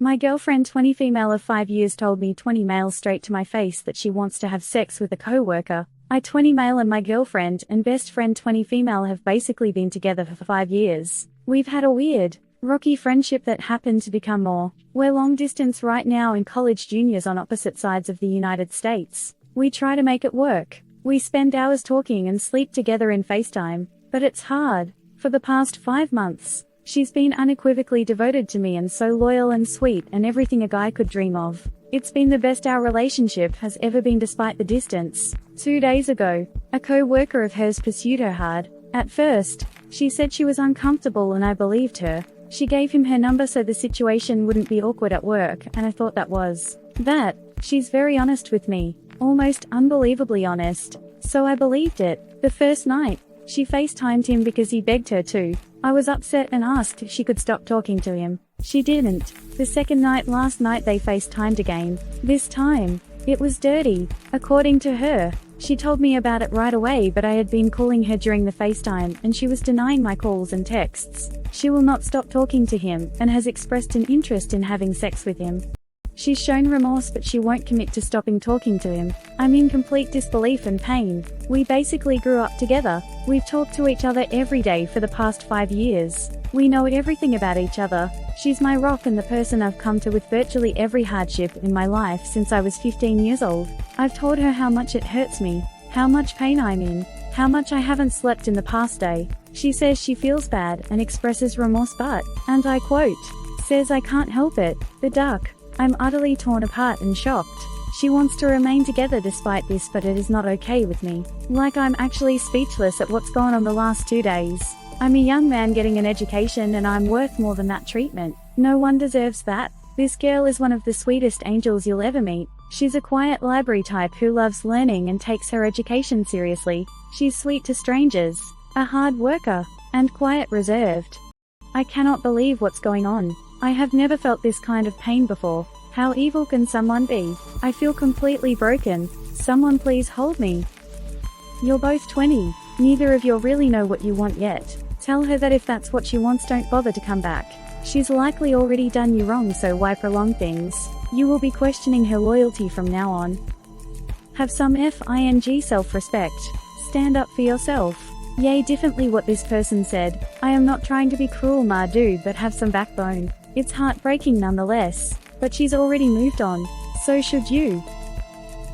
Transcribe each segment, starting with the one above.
My girlfriend 20 female of 5 years told me 20 male straight to my face that she wants to have sex with a coworker. I 20 male and my girlfriend and best friend 20 female have basically been together for 5 years. We've had a weird, rocky friendship that happened to become more. We're long distance right now in college juniors on opposite sides of the United States. We try to make it work. We spend hours talking and sleep together in FaceTime, but it's hard. For the past 5 months, she's been unequivocally devoted to me and so loyal and sweet and everything a guy could dream of. It's been the best our relationship has ever been despite the distance. 2 days ago, a co-worker of hers pursued her hard. At first, she said she was uncomfortable and I believed her. She gave him her number so the situation wouldn't be awkward at work, and I thought that was that. She's very honest with me, almost unbelievably honest. So I believed it. The first night, she FaceTimed him because he begged her to. I was upset and asked if she could stop talking to him. She didn't. The second night last night they FaceTimed again. This time, it was dirty. According to her, she told me about it right away, but I had been calling her during the FaceTime and she was denying my calls and texts. She will not stop talking to him and has expressed an interest in having sex with him. She's shown remorse but she won't commit to stopping talking to him. I'm in complete disbelief and pain. We basically grew up together. We've talked to each other every day for the past 5 years. We know everything about each other. She's my rock and the person I've come to with virtually every hardship in my life since I was 15 years old. I've told her how much it hurts me, how much pain I'm in, how much I haven't slept in the past day. She says she feels bad and expresses remorse but, and I quote, says I can't help it, the duck. I'm utterly torn apart and shocked. She wants to remain together despite this, but it is not okay with me. Like I'm actually speechless at what's gone on the last 2 days. I'm a young man getting an education and I'm worth more than that treatment. No one deserves that. This girl is one of the sweetest angels you'll ever meet. She's a quiet library type who loves learning and takes her education seriously. She's sweet to strangers, a hard worker, and quiet reserved. I cannot believe what's going on. I have never felt this kind of pain before. How evil can someone be? I feel completely broken. Someone please hold me. You're both 20. Neither of you really know what you want yet. Tell her that if that's what she wants, don't bother to come back. She's likely already done you wrong, so why prolong things? You will be questioning her loyalty from now on. Have some FING self-respect. Stand up for yourself. Yay, differently what this person said. I am not trying to be cruel, ma dude, but have some backbone. It's heartbreaking nonetheless, but she's already moved on. So should you.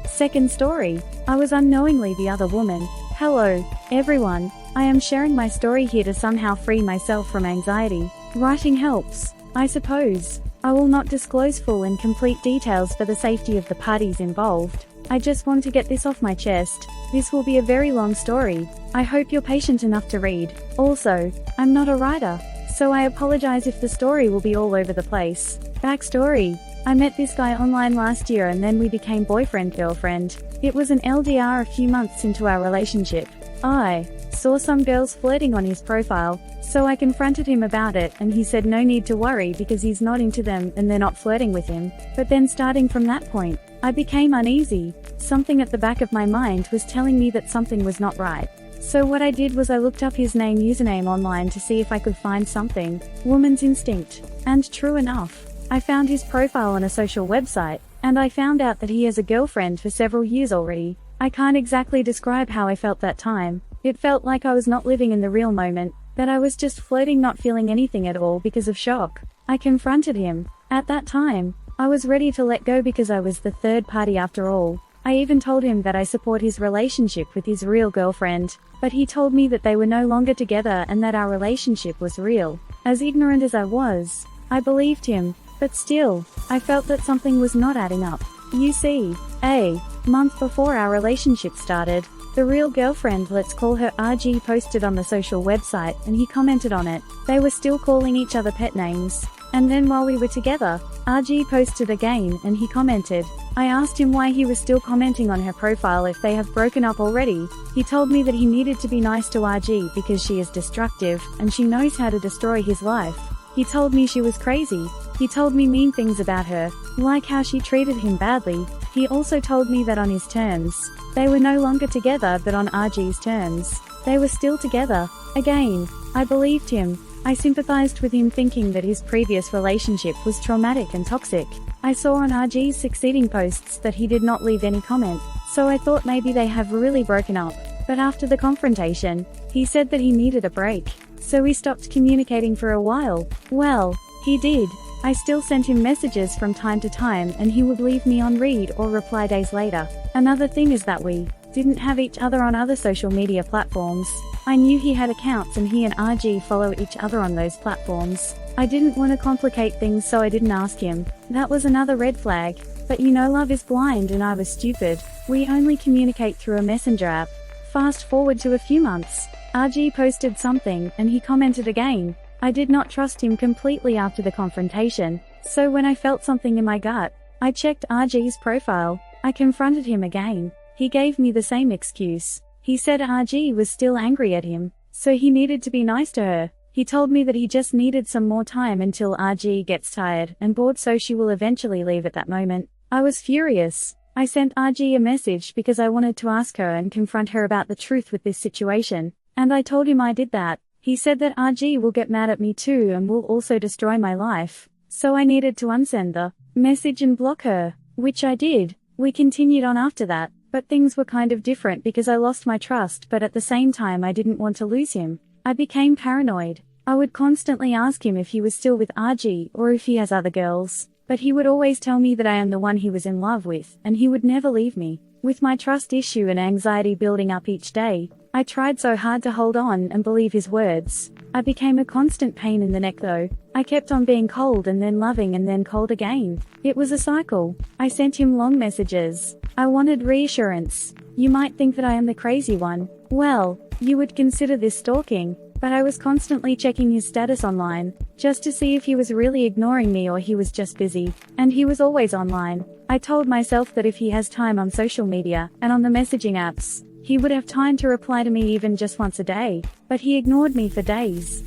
Second story. I was unknowingly the other woman. Hello, everyone. I am sharing my story here to somehow free myself from anxiety. Writing helps, I suppose. I will not disclose full and complete details for the safety of the parties involved. I just want to get this off my chest. This will be a very long story. I hope you're patient enough to read. Also, I'm not a writer, so I apologize if the story will be all over the place. Backstory. I met this guy online last year and then we became boyfriend-girlfriend. It was an LDR a few months into our relationship. I saw some girls flirting on his profile, so I confronted him about it and he said no need to worry because he's not into them and they're not flirting with him. But then starting from that point, I became uneasy. Something at the back of my mind was telling me that something was not right. So what I did was I looked up his username online to see if I could find something. Woman's instinct. And true enough, I found his profile on a social website, and I found out that he has a girlfriend for several years already. I can't exactly describe how I felt that time. It felt like I was not living in the real moment, that I was just flirting, not feeling anything at all because of shock. I confronted him. At that time, I was ready to let go because I was the third party after all. I even told him that I support his relationship with his real girlfriend, but he told me that they were no longer together and that our relationship was real. As ignorant as I was, I believed him, but still, I felt that something was not adding up. You see, a month before our relationship started, the real girlfriend, let's call her RG, posted on the social website and he commented on it. They were still calling each other pet names. And then while we were together, RG posted again and he commented. I asked him why he was still commenting on her profile if they have broken up already. He told me that he needed to be nice to RG because she is destructive and she knows how to destroy his life. He told me she was crazy. He told me mean things about her, like how she treated him badly. He also told me that on his terms, they were no longer together, but on RG's terms, they were still together. Again, I believed him. I sympathized with him, thinking that his previous relationship was traumatic and toxic. I saw on RG's succeeding posts that he did not leave any comment, so I thought maybe they have really broken up. But after the confrontation, he said that he needed a break. So we stopped communicating for a while. Well, he did. I still sent him messages from time to time, and he would leave me on read or reply days later. Another thing is that we didn't have each other on other social media platforms. I knew he had accounts and he and RG follow each other on those platforms. I didn't want to complicate things, so I didn't ask him. That was another red flag. But you know, love is blind, and I was stupid. We only communicate through a messenger app. Fast forward to a few months. RG posted something, and he commented again. I did not trust him completely after the confrontation, so when I felt something in my gut, I checked RG's profile. I confronted him again. He gave me the same excuse. He said RG was still angry at him, so he needed to be nice to her. He told me that he just needed some more time until RG gets tired and bored, so she will eventually leave at that moment. I was furious. I sent RG a message because I wanted to ask her and confront her about the truth with this situation, and I told him I did that. He said that RG will get mad at me too and will also destroy my life. So I needed to unsend the message and block her, which I did. We continued on after that, but things were kind of different because I lost my trust, but at the same time I didn't want to lose him. I became paranoid. I would constantly ask him if he was still with RG or if he has other girls, but he would always tell me that I am the one he was in love with, and he would never leave me. With my trust issue and anxiety building up each day, I tried so hard to hold on and believe his words. I became a constant pain in the neck though. I kept on being cold and then loving and then cold again. It was a cycle. I sent him long messages. I wanted reassurance. You might think that I am the crazy one. Well, you would consider this stalking, but I was constantly checking his status online, just to see if he was really ignoring me or he was just busy, and he was always online. I told myself that if he has time on social media and on the messaging apps, he would have time to reply to me even just once a day, but he ignored me for days.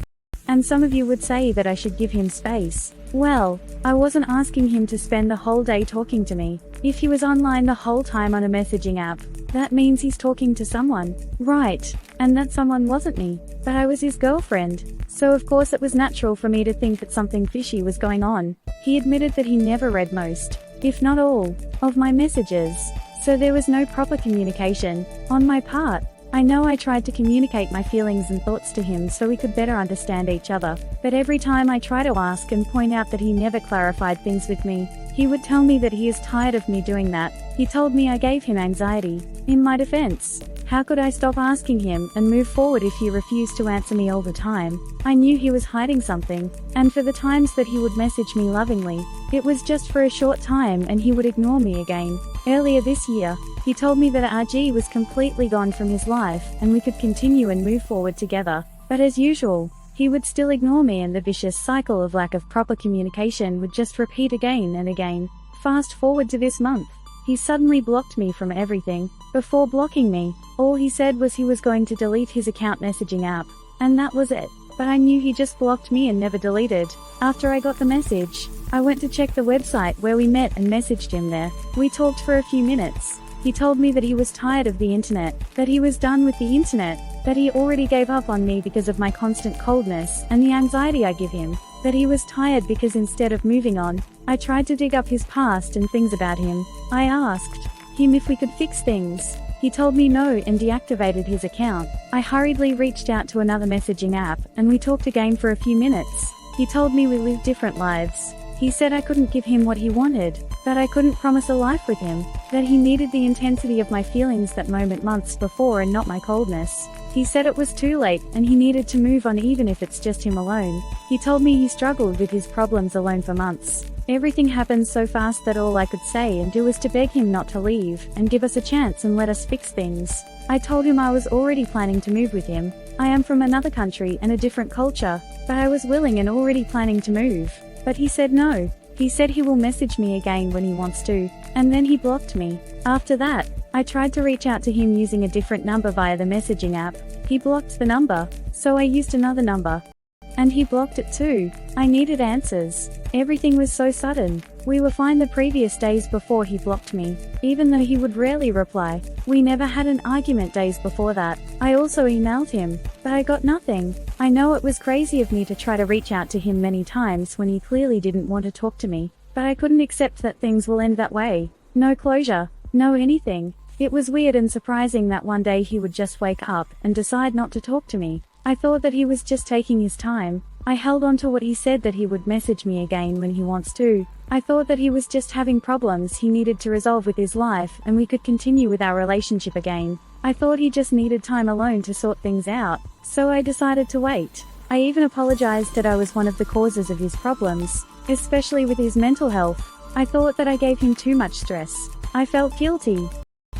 And some of you would say that I should give him space. Well, I wasn't asking him to spend the whole day talking to me. If he was online the whole time on a messaging app, that means he's talking to someone, right? And that someone wasn't me, but I was his girlfriend. So of course it was natural for me to think that something fishy was going on. He admitted that he never read most, if not all, of my messages. So there was no proper communication on my part. I know I tried to communicate my feelings and thoughts to him so we could better understand each other, but every time I try to ask and point out that he never clarified things with me, he would tell me that he is tired of me doing that. He told me I gave him anxiety. In my defense, how could I stop asking him and move forward if he refused to answer me all the time? I knew he was hiding something, and for the times that he would message me lovingly, it was just for a short time and he would ignore me again. Earlier this year, he told me that RG was completely gone from his life and we could continue and move forward together, but as usual, he would still ignore me and the vicious cycle of lack of proper communication would just repeat again and again. Fast forward to this month. He suddenly blocked me from everything. Before blocking me, all he said was he was going to delete his account messaging app, and that was it. But I knew he just blocked me and never deleted. After I got the message, I went to check the website where we met and messaged him there. We talked for a few minutes. He told me that he was tired of the internet, that he was done with the internet, that he already gave up on me because of my constant coldness and the anxiety I give him, that he was tired because instead of moving on, I tried to dig up his past and things about him. I asked him if we could fix things. He told me no and deactivated his account. I hurriedly reached out to another messaging app and we talked again for a few minutes. He told me we live different lives. He said I couldn't give him what he wanted, that I couldn't promise a life with him, that he needed the intensity of my feelings that moment months before and not my coldness. He said it was too late and he needed to move on even if it's just him alone. He told me he struggled with his problems alone for months. Everything happened so fast that all I could say and do was to beg him not to leave and give us a chance and let us fix things. I told him I was already planning to move with him. I am from another country and a different culture, but I was willing and already planning to move. But he said no. He said he will message me again when he wants to, and then he blocked me. After that, I tried to reach out to him using a different number via the messaging app. He blocked the number, so I used another number. and he blocked it too. I needed answers. Everything was so sudden. We were fine the previous days before he blocked me, even though he would rarely reply. We never had an argument days before that. I also emailed him, but I got nothing. I know it was crazy of me to try to reach out to him many times when he clearly didn't want to talk to me, but I couldn't accept that things will end that way. No closure, no anything. It was weird and surprising that one day he would just wake up and decide not to talk to me. I thought that he was just taking his time. I held on to what he said, that he would message me again when he wants to. I thought that he was just having problems he needed to resolve with his life and we could continue with our relationship again. I thought he just needed time alone to sort things out, so I decided to wait. I even apologized that I was one of the causes of his problems, especially with his mental health. I thought that I gave him too much stress. I felt guilty.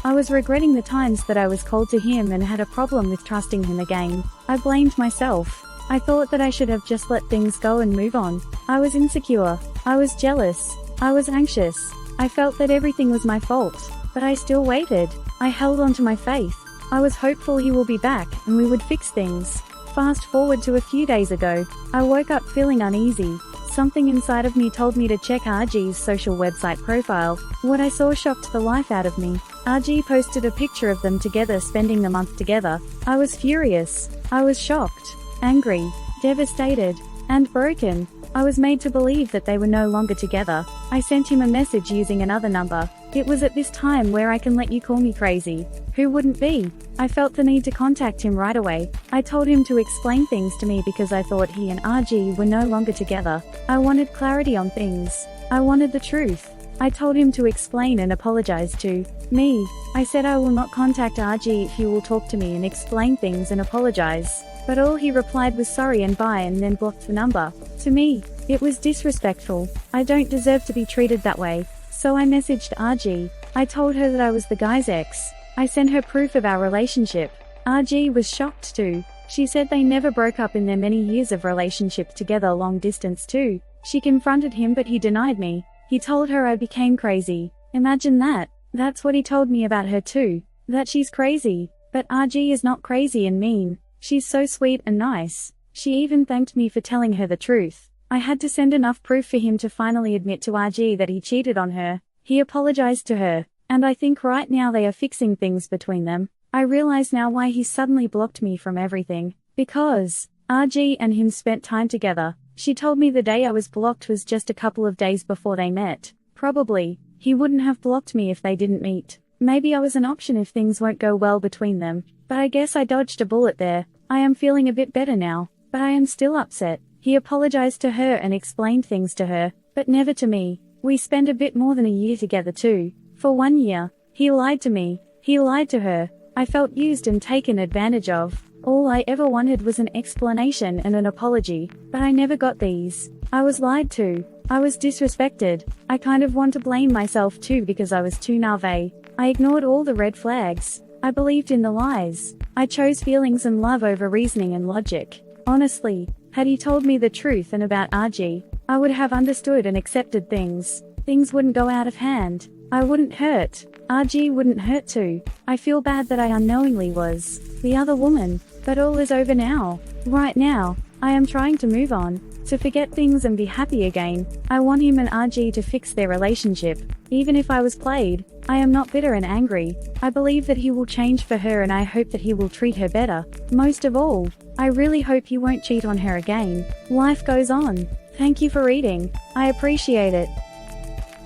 I was regretting the times that I was cold to him and had a problem with trusting him again. I blamed myself. I thought that I should have just let things go and move on. I was insecure. I was jealous. I was anxious. I felt that everything was my fault, but I still waited. I held on to my faith. I was hopeful he will be back and we would fix things. Fast forward to a few days ago. I woke up feeling uneasy. Something inside of me told me to check RG's social website profile. What I saw shocked the life out of me. RG posted a picture of them together spending the month together. I was furious. I was shocked, angry, devastated, and broken. I was made to believe that they were no longer together. I sent him a message using another number. It was at this time where I can let you call me crazy. Who wouldn't be? I felt the need to contact him right away. I told him to explain things to me because I thought he and RG were no longer together. I wanted clarity on things. I wanted the truth. I told him to explain and apologize to me. I said I will not contact RG if he will talk to me and explain things and apologize. But all he replied was sorry and bye and then blocked the number. To me, it was disrespectful. I don't deserve to be treated that way. So I messaged RG. I told her that I was the guy's ex. I sent her proof of our relationship. RG was shocked too. She said they never broke up in their many years of relationship together, long distance too. She confronted him but he denied me. He told her I became crazy. Imagine that. That's what he told me about her too. That she's crazy. But RG is not crazy and mean. She's so sweet and nice. She even thanked me for telling her the truth. I had to send enough proof for him to finally admit to RG that he cheated on her. He apologized to her. And I think right now they are fixing things between them. I realize now why he suddenly blocked me from everything. Because RG and him spent time together. She told me the day I was blocked was just a couple of days before they met. Probably, he wouldn't have blocked me if they didn't meet. Maybe I was an option if things won't go well between them. But I guess I dodged a bullet there. I am feeling a bit better now. But I am still upset. He apologized to her and explained things to her, but never to me. We spent a bit more than a year together too. For 1 year. He lied to me. He lied to her. I felt used and taken advantage of. All I ever wanted was an explanation and an apology, but I never got these. I was lied to. I was disrespected. I kind of want to blame myself too because I was too naive. I ignored all the red flags. I believed in the lies. I chose feelings and love over reasoning and logic. Honestly, had he told me the truth and about RG, I would have understood and accepted things. Things wouldn't go out of hand. I wouldn't hurt. RG wouldn't hurt too. I feel bad that I unknowingly was the other woman. But all is over now. Right now, I am trying to move on, to forget things and be happy again. I want him and RG to fix their relationship. Even if I was played, I am not bitter and angry. I believe that he will change for her and I hope that he will treat her better. Most of all, I really hope he won't cheat on her again. Life goes on. Thank you for reading. I appreciate it.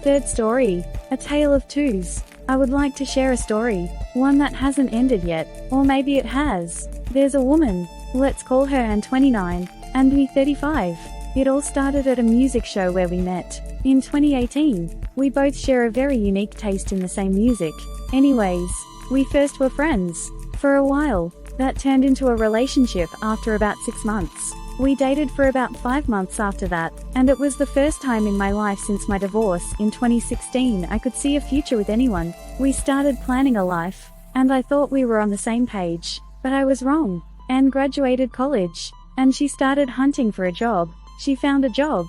Third story. A Tale of Twos. I would like to share a story. One that hasn't ended yet. Or maybe it has. There's a woman. Let's call her Anne, 29. And me, 35. It all started at a music show where we met. In 2018. We both share a very unique taste in the same music. Anyways, we first were friends. For a while. That turned into a relationship after about 6 months. We dated for about 5 months after that, and it was the first time in my life since my divorce in 2016 I could see a future with anyone. We started planning a life, and I thought we were on the same page. But I was wrong. Anne graduated college, and she started hunting for a job. She found a job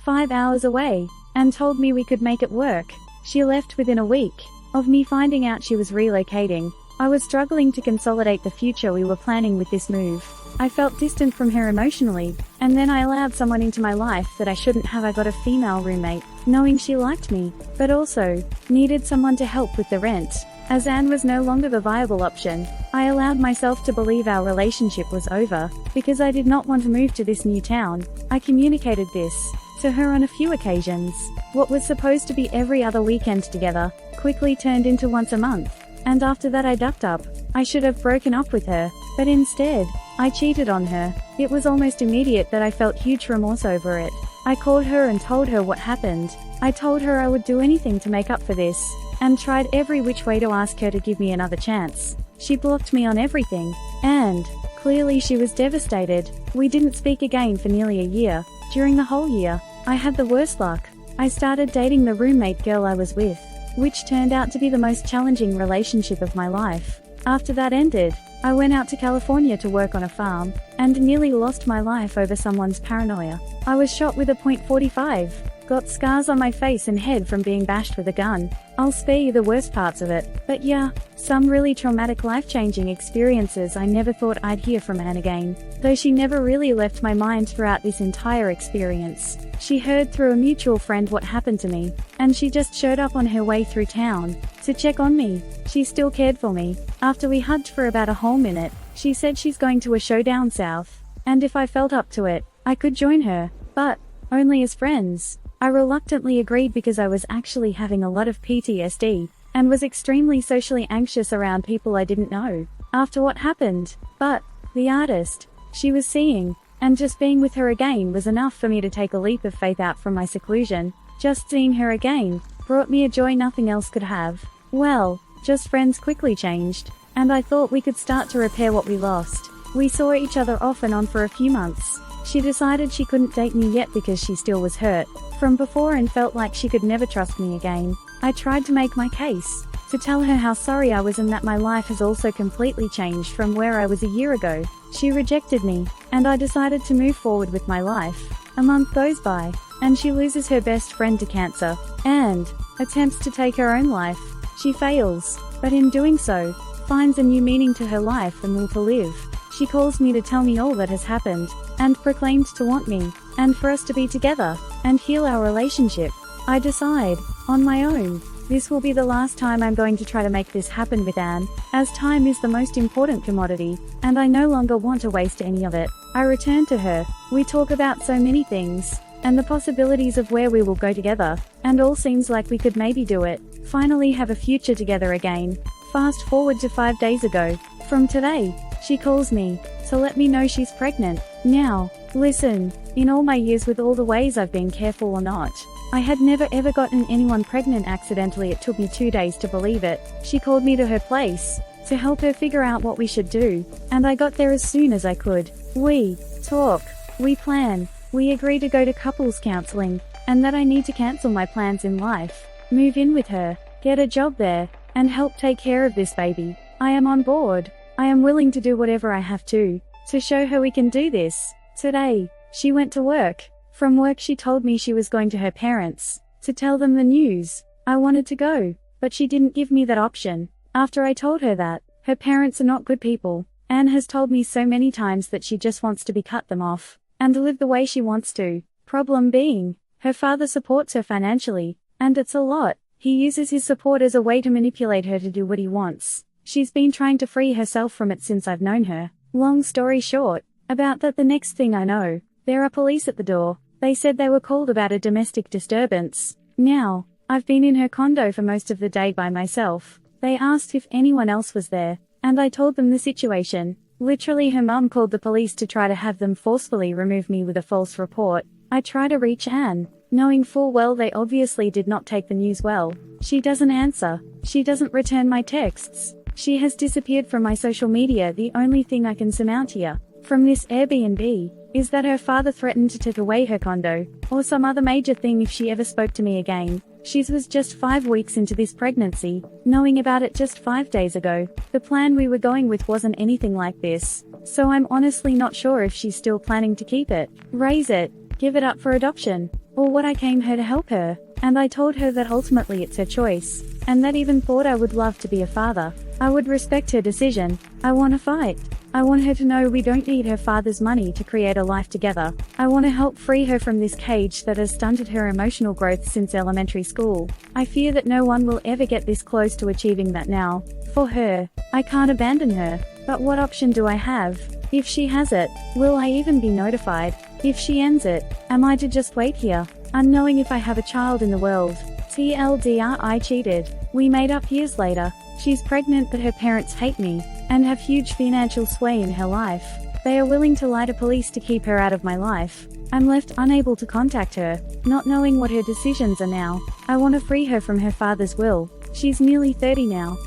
5 hours away, and told me we could make it work. She left within a week of me finding out she was relocating. I was struggling to consolidate the future we were planning with this move. I felt distant from her emotionally, and then I allowed someone into my life that I shouldn't have. I got a female roommate, knowing she liked me, but also needed someone to help with the rent. As Anne was no longer the viable option, I allowed myself to believe our relationship was over, because I did not want to move to this new town. I communicated this to her on a few occasions. What was supposed to be every other weekend together quickly turned into once a month, and after that I ducked up. I should have broken up with her, but instead, I cheated on her. It was almost immediate that I felt huge remorse over it. I called her and told her what happened. I told her I would do anything to make up for this, and tried every which way to ask her to give me another chance. She blocked me on everything, and clearly she was devastated. We didn't speak again for nearly a year. During the whole year, I had the worst luck. I started dating the roommate girl I was with, which turned out to be the most challenging relationship of my life. After that ended, I went out to California to work on a farm, and nearly lost my life over someone's paranoia. I was shot with a .45, got scars on my face and head from being bashed with a gun. I'll spare you the worst parts of it, but yeah, some really traumatic life-changing experiences. I never thought I'd hear from Anne again, though she never really left my mind throughout this entire experience. She heard through a mutual friend what happened to me, and she just showed up on her way through town to check on me. She still cared for me. After we hugged for about a whole minute, she said she's going to a show down south, and if I felt up to it, I could join her, but only as friends. I reluctantly agreed because I was actually having a lot of PTSD, and was extremely socially anxious around people I didn't know, after what happened. But the artist she was seeing, and just being with her again was enough for me to take a leap of faith out from my seclusion. Just seeing her again brought me a joy nothing else could have. Well, just friends quickly changed, and I thought we could start to repair what we lost. We saw each other off and on for a few months. She decided she couldn't date me yet because she still was hurt from before and felt like she could never trust me again. I tried to make my case, to tell her how sorry I was and that my life has also completely changed from where I was a year ago. She rejected me, and I decided to move forward with my life. A month goes by, and she loses her best friend to cancer, and attempts to take her own life. She fails, but in doing so, finds a new meaning to her life and will to live. She calls me to tell me all that has happened, and proclaimed to want me, and for us to be together, and heal our relationship. I decide, on my own, this will be the last time I'm going to try to make this happen with Anne, as time is the most important commodity, and I no longer want to waste any of it. I return to her. We talk about so many things, and the possibilities of where we will go together, and all seems like we could maybe do it, finally have a future together again. Fast forward to 5 days ago. From today, she calls me to let me know she's pregnant. Now, listen, in all my years with all the ways I've been careful or not, I had never ever gotten anyone pregnant accidentally. It took me 2 days to believe it. She called me to her place to help her figure out what we should do, and I got there as soon as I could. We talk, we plan, we agree to go to couples counseling, and that I need to cancel my plans in life, move in with her, get a job there, and help take care of this baby. I am on board. I am willing to do whatever I have to show her we can do this. Today, she went to work. From work she told me she was going to her parents to tell them the news. I wanted to go, but she didn't give me that option. After I told her that, her parents are not good people. Anne has told me so many times that she just wants to be cut them off, and live the way she wants to. Problem being, her father supports her financially, and it's a lot. He uses his support as a way to manipulate her to do what he wants. She's been trying to free herself from it since I've known her. Long story short, about that the next thing I know, there are police at the door. They said they were called about a domestic disturbance. Now, I've been in her condo for most of the day by myself. They asked if anyone else was there, and I told them the situation. Literally her mum called the police to try to have them forcefully remove me with a false report. I try to reach Anne, knowing full well they obviously did not take the news well. She doesn't answer. She doesn't return my texts. She has disappeared from my social media. The only thing I can surmount here, from this Airbnb, is that her father threatened to take away her condo, or some other major thing if she ever spoke to me again. She was just 5 weeks into this pregnancy, knowing about it just 5 days ago. The plan we were going with wasn't anything like this, so I'm honestly not sure if she's still planning to keep it, raise it, give it up for adoption, or what. I came here to help her, and I told her that ultimately it's her choice, and that even thought I would love to be a father. I would respect her decision. I want to fight. I want her to know we don't need her father's money to create a life together. I want to help free her from this cage that has stunted her emotional growth since elementary school. I fear that no one will ever get this close to achieving that now. For her, I can't abandon her. But what option do I have? If she has it, will I even be notified? If she ends it, am I to just wait here, unknowing if I have a child in the world? TLDR, I cheated. We made up years later. She's pregnant, but her parents hate me and have huge financial sway in her life. They are willing to lie to police to keep her out of my life. I'm left unable to contact her, not knowing what her decisions are now. I want to free her from her father's will. She's nearly 30 now.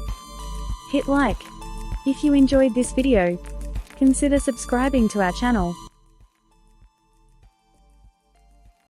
Hit like if you enjoyed this video. Consider subscribing to our channel.